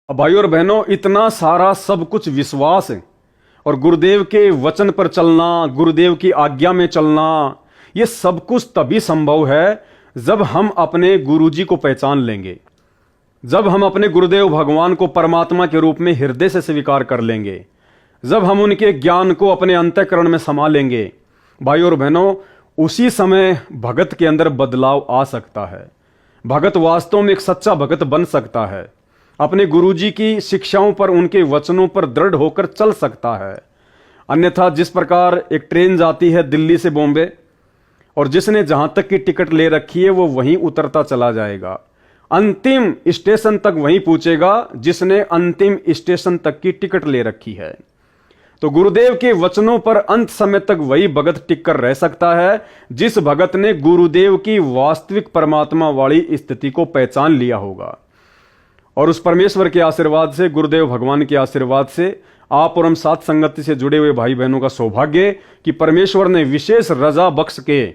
अब भाइयों और बहनों, इतना सारा सब कुछ विश्वास है और गुरुदेव के वचन पर चलना, गुरुदेव की आज्ञा में चलना, ये सब कुछ तभी संभव है जब हम अपने गुरुजी को पहचान लेंगे, जब हम अपने गुरुदेव भगवान को परमात्मा के रूप में हृदय से स्वीकार कर लेंगे, जब हम उनके ज्ञान को अपने अंतःकरण में समा लेंगे। भाइयों और बहनों, उसी समय भगत के अंदर बदलाव आ सकता है। भगत वास्तव में एक सच्चा भगत बन सकता है, अपने गुरुजी की शिक्षाओं पर, उनके वचनों पर दृढ़ होकर चल सकता है। अन्यथा जिस प्रकार एक ट्रेन जाती है दिल्ली से बॉम्बे और जिसने जहां तक की टिकट ले रखी है वो वहीं उतरता चला जाएगा, अंतिम स्टेशन तक वहीं पहुंचेगा जिसने अंतिम स्टेशन तक की टिकट ले रखी है। तो गुरुदेव के वचनों पर अंत समय तक वही भगत टिक कर रह सकता है जिस भगत ने गुरुदेव की वास्तविक परमात्मा वाली स्थिति को पहचान लिया होगा। और उस परमेश्वर के आशीर्वाद से, गुरुदेव भगवान के आशीर्वाद से, आप और हम साथ संगति से जुड़े हुए भाई बहनों का सौभाग्य कि परमेश्वर ने विशेष रजा बख्श के,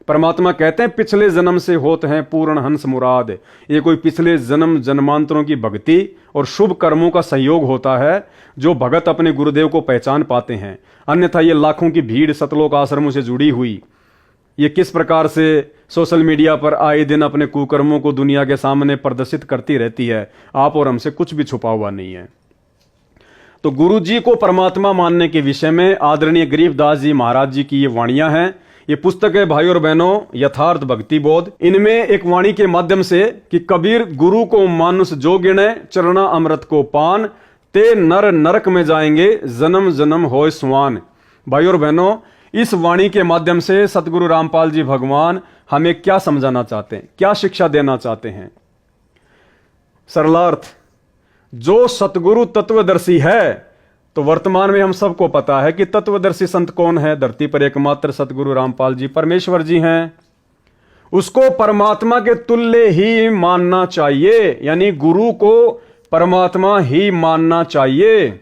परमात्मा कहते हैं पिछले जन्म से होते हैं पूर्ण हंस मुराद, ये कोई पिछले जन्म जन्मांतरों की भक्ति और शुभ कर्मों का सहयोग होता है जो भगत अपने गुरुदेव को पहचान पाते हैं। अन्यथा ये लाखों की भीड़ सतलोक आश्रमों से जुड़ी हुई, ये किस प्रकार से सोशल मीडिया पर आए दिन अपने कुकर्मों को दुनिया के सामने प्रदर्शित करती रहती है, आप और हमसे कुछ भी छुपा हुआ नहीं है। तो गुरु जी को परमात्मा मानने के विषय में आदरणीय गरीबदास जी महाराज जी की ये वाणियां हैं। ये पुस्तक है भाई और बहनों यथार्थ भक्ति बोध। इनमें एक वाणी के माध्यम से कि कबीर गुरु को मानुष जो गिने, चरणा अमृत को पान, ते नर नरक में जाएंगे, जन्म जन्म होय स्वान। भाई और बहनों, इस वाणी के माध्यम से सतगुरु रामपाल जी भगवान हमें क्या समझाना चाहते हैं, क्या शिक्षा देना चाहते हैं? सरलार्थ, जो सतगुरु तत्वदर्शी है, तो वर्तमान में हम सबको पता है कि तत्वदर्शी संत कौन है? धरती पर एकमात्र सतगुरु रामपाल जी परमेश्वर जी हैं। उसको परमात्मा के तुल्य ही मानना चाहिए, यानी गुरु को परमात्मा ही मानना चाहिए।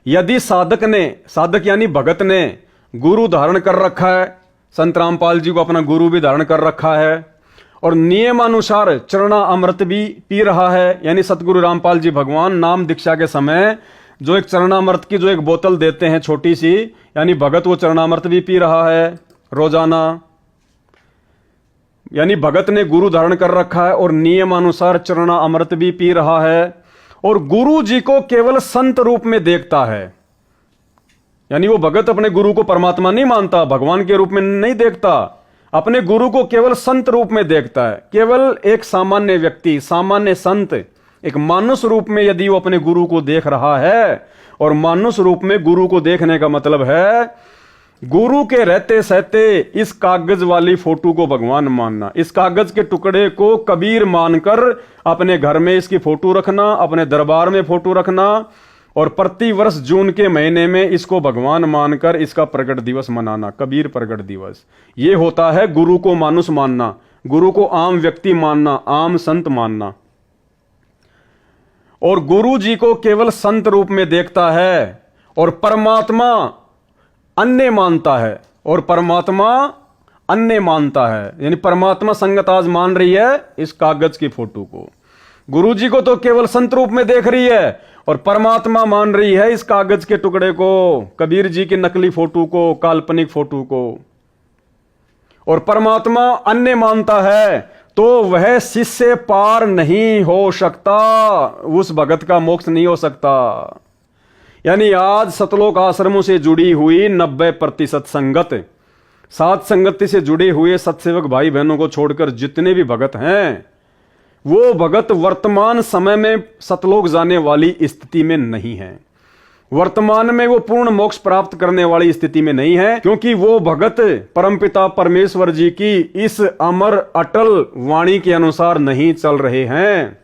यदि साधक ने, साधक यानी भगत ने गुरु धारण कर रखा है, संत रामपाल जी को अपना गुरु भी धारण कर रखा है और नियमानुसार चरणा अमृत भी पी रहा है, यानी सतगुरु रामपाल जी भगवान नाम दीक्षा के समय जो एक चरणामृत की जो एक बोतल देते हैं छोटी सी, यानी भगत वो चरणामृत भी पी रहा है रोजाना, यानी भगत ने गुरु धारण कर रखा है और नियमानुसार चरणा अमृत भी पी रहा है और गुरु जी को केवल संत रूप में देखता है। यानी वो भगत अपने गुरु को परमात्मा नहीं मानता, भगवान के रूप में नहीं देखता, अपने गुरु को केवल संत रूप में देखता है। केवल एक सामान्य व्यक्ति, सामान्य संत, एक मानुष रूप में यदि वो अपने गुरु को देख रहा है, और मानुष रूप में गुरु को देखने का मतलब है गुरु के रहते सहते इस कागज वाली फोटो को भगवान मानना, इस कागज के टुकड़े को कबीर मानकर अपने घर में इसकी फोटो रखना, अपने दरबार में फोटो रखना और प्रति वर्ष जून के महीने में इसको भगवान मानकर इसका प्रकट दिवस मनाना, कबीर प्रकट दिवस। ये होता है गुरु को मानुष मानना, गुरु को आम व्यक्ति मानना, आम संत मानना। और गुरु जी को केवल संत रूप में देखता है और परमात्मा अन्य मानता है, और परमात्मा अन्य मानता है, यानी परमात्मा संगत आज मान रही है इस कागज की फोटो को, गुरु जी को तो केवल संत रूप में देख रही है और परमात्मा मान रही है इस कागज के टुकड़े को, कबीर जी की नकली फोटो को, काल्पनिक फोटो को। और परमात्मा अन्य मानता है तो वह शिष्य पार नहीं हो सकता, उस भगत का मोक्ष नहीं हो सकता। यानी आज सतलोक आश्रमों से जुड़ी हुई 90% संगत, साथ संगति से जुड़े हुए सत्सेवक भाई बहनों को छोड़कर जितने भी भगत हैं, वो भगत वर्तमान समय में सतलोक जाने वाली स्थिति में नहीं है। वर्तमान में वो पूर्ण मोक्ष प्राप्त करने वाली स्थिति में नहीं है, क्योंकि वो भगत परमपिता परमेश्वर जी की इस अमर अटल वाणी के अनुसार नहीं चल रहे हैं।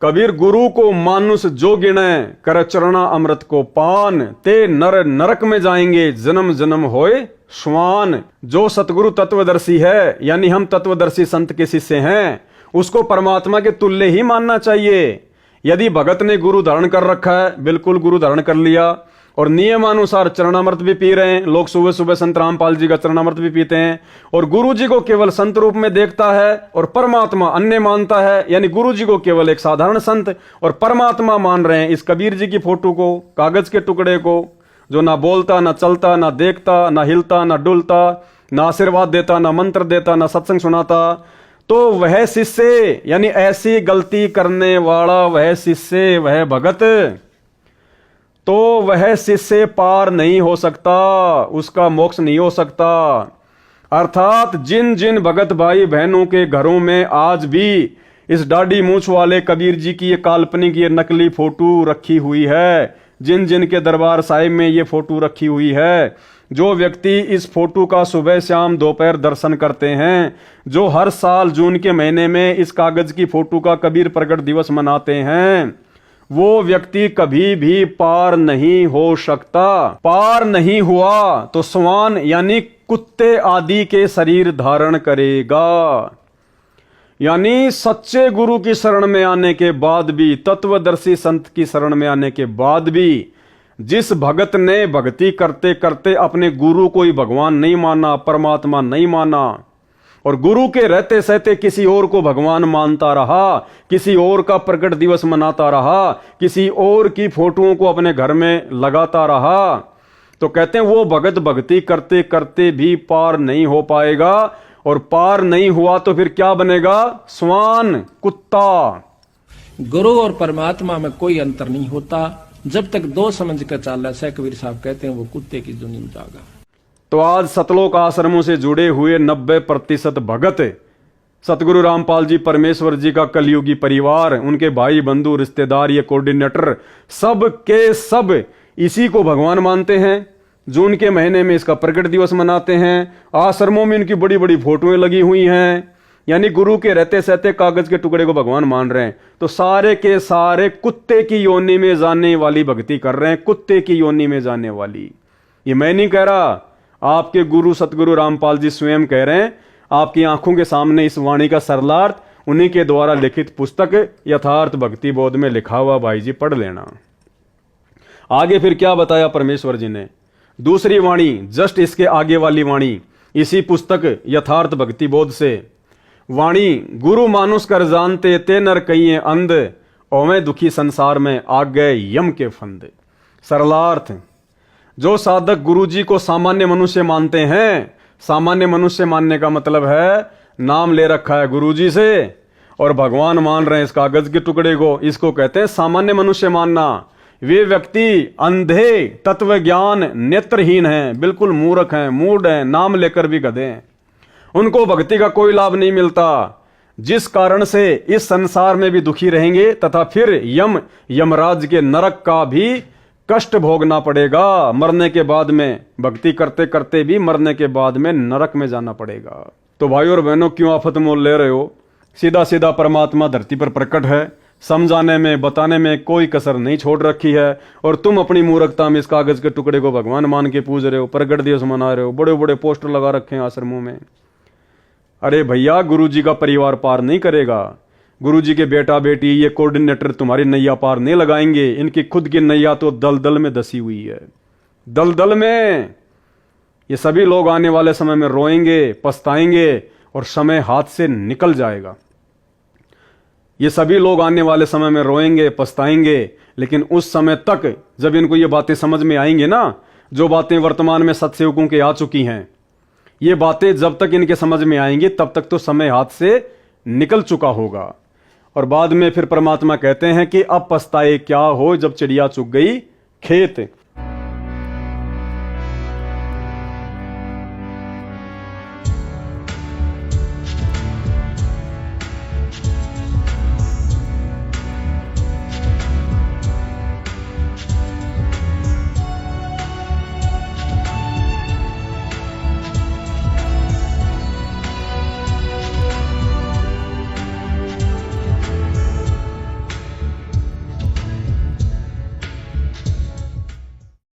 कबीर गुरु को मानुष जो गिने, कर चरणा अमृत को पान, ते नर नरक में जाएंगे, जन्म जन्म होए स्वान। जो सतगुरु तत्वदर्शी है, यानी हम तत्वदर्शी संत के शिष्य हैं, उसको परमात्मा के तुल्य ही मानना चाहिए। यदि भगत ने गुरु धारण कर रखा है, बिल्कुल गुरु धारण कर लिया, और नियमानुसार चरणामृत भी पी रहे हैं। लोग सुबह सुबह संत रामपाल जी का चरणामृत भी पीते हैं और गुरु जी को केवल संत रूप में देखता है और परमात्मा अन्य मानता है, यानी गुरु जी को केवल एक साधारण संत और परमात्मा मान रहे हैं इस कबीर जी की फोटो को, कागज के टुकड़े को, जो ना बोलता, ना चलता, ना देखता, ना हिलता, ना डुलता, ना आशीर्वाद देता, ना मंत्र देता, ना सत्संग सुनाता। तो वह शिष्य, यानी ऐसी गलती करने वाला वह शिष्य, वह भगत, तो वह शिष्य पार नहीं हो सकता, उसका मोक्ष नहीं हो सकता। अर्थात जिन जिन भगत भाई बहनों के घरों में आज भी इस दाढ़ी मूछ वाले कबीर जी की ये काल्पनिक, ये नकली फोटो रखी हुई है, जिन जिन के दरबार साहिब में ये फोटो रखी हुई है, जो व्यक्ति इस फोटो का सुबह शाम दोपहर दर्शन करते हैं, जो हर साल जून के महीने में इस कागज की फोटो का कबीर प्रकट दिवस मनाते हैं, वो व्यक्ति कभी भी पार नहीं हो सकता। पार नहीं हुआ तो श्वान यानी कुत्ते आदि के शरीर धारण करेगा। यानी सच्चे गुरु की शरण में आने के बाद भी, तत्वदर्शी संत की शरण में आने के बाद भी, जिस भगत ने भक्ति करते करते अपने गुरु को ही भगवान नहीं माना, परमात्मा नहीं माना, और गुरु के रहते सहते किसी और को भगवान मानता रहा, किसी और का प्रकट दिवस मनाता रहा, किसी और की फोटोओं को अपने घर में लगाता रहा, तो कहते हैं वो भगत भक्ति करते करते भी पार नहीं हो पाएगा। और पार नहीं हुआ तो फिर क्या बनेगा? श्वान, कुत्ता। गुरु और परमात्मा में कोई अंतर नहीं होता। जब तक दो समझ कर चाल रहा है, कबीर साहब कहते हैं, वो कुत्ते की दुनिया में जागा। तो आज सतलोक आश्रमों से जुड़े हुए 90% भगत, सतगुरु रामपाल जी परमेश्वर जी का कलयुगी परिवार, उनके भाई बंधु रिश्तेदार, ये कोऑर्डिनेटर, सब के सब इसी को भगवान मानते हैं। जून के महीने में इसका प्रकट दिवस मनाते हैं। आश्रमों में इनकी बड़ी बड़ी फोटोएं लगी हुई हैं, यानी गुरु के रहते सहते कागज के टुकड़े को भगवान मान रहे हैं। तो सारे के सारे कुत्ते की योनि में जाने वाली भक्ति कर रहे हैं, कुत्ते की योनि में जाने वाली। ये मैं नहीं कह रहा, आपके गुरु सतगुरु रामपाल जी स्वयं कह रहे हैं। आपकी आंखों के सामने इस वाणी का सरलार्थ उन्हीं के द्वारा लिखित पुस्तक यथार्थ भक्ति बोध में लिखा हुआ, भाई जी पढ़ लेना। आगे फिर क्या बताया परमेश्वर जी ने? दूसरी वाणी, जस्ट इसके आगे वाली वाणी, इसी पुस्तक यथार्थ भक्ति बोध से, वाणी, गुरु मानुष कर जानते ते नर कहिए अंध, ओवे दुखी संसार में आ गए यम के फंद। सरलार्थ, जो साधक गुरु जी को सामान्य मनुष्य मानते हैं, सामान्य मनुष्य मानने का मतलब है नाम ले रखा है गुरु जी से और भगवान मान रहे हैं इस कागज के टुकड़े को, इसको कहते हैं सामान्य मनुष्य मानना। वे व्यक्ति अंधे, तत्व ज्ञान नेत्रहीन हैं, बिल्कुल मूर्ख हैं, मूढ़ हैं, नाम लेकर भी गधे हैं। उनको भक्ति का कोई लाभ नहीं मिलता, जिस कारण से इस संसार में भी दुखी रहेंगे तथा फिर यमराज के नरक का भी कष्ट भोगना पड़ेगा। मरने के बाद में, भक्ति करते करते भी मरने के बाद में नरक में जाना पड़ेगा। तो भाइयों और बहनों, क्यों आफत मोल ले रहे हो? सीधा सीधा परमात्मा धरती पर प्रकट है, समझाने में बताने में कोई कसर नहीं छोड़ रखी है, और तुम अपनी मूर्खता में इस कागज के टुकड़े को भगवान मान के पूज रहे हो, प्रकट दिवस मना रहे हो, बड़े बड़े पोस्टर लगा रखे हैं आश्रमों में। अरे भैया, गुरु जी का परिवार पार नहीं करेगा। गुरु जी के बेटा बेटी, ये कोऑर्डिनेटर तुम्हारी नैया पार नहीं लगाएंगे। इनकी खुद की नैया तो दलदल में धसी हुई है, दलदल में। ये सभी लोग आने वाले समय में रोएंगे, पछताएंगे और समय हाथ से निकल जाएगा। ये सभी लोग आने वाले समय में रोएंगे, पछताएंगे, लेकिन उस समय तक जब इनको ये बातें समझ में आएंगे ना, जो बातें वर्तमान में सत्सेवकों के आ चुकी हैं, ये बातें जब तक इनके समझ में आएंगी तब तक तो समय हाथ से निकल चुका होगा। और बाद में फिर परमात्मा कहते हैं कि अब पछताए क्या हो जब चिड़िया चुग गई खेत।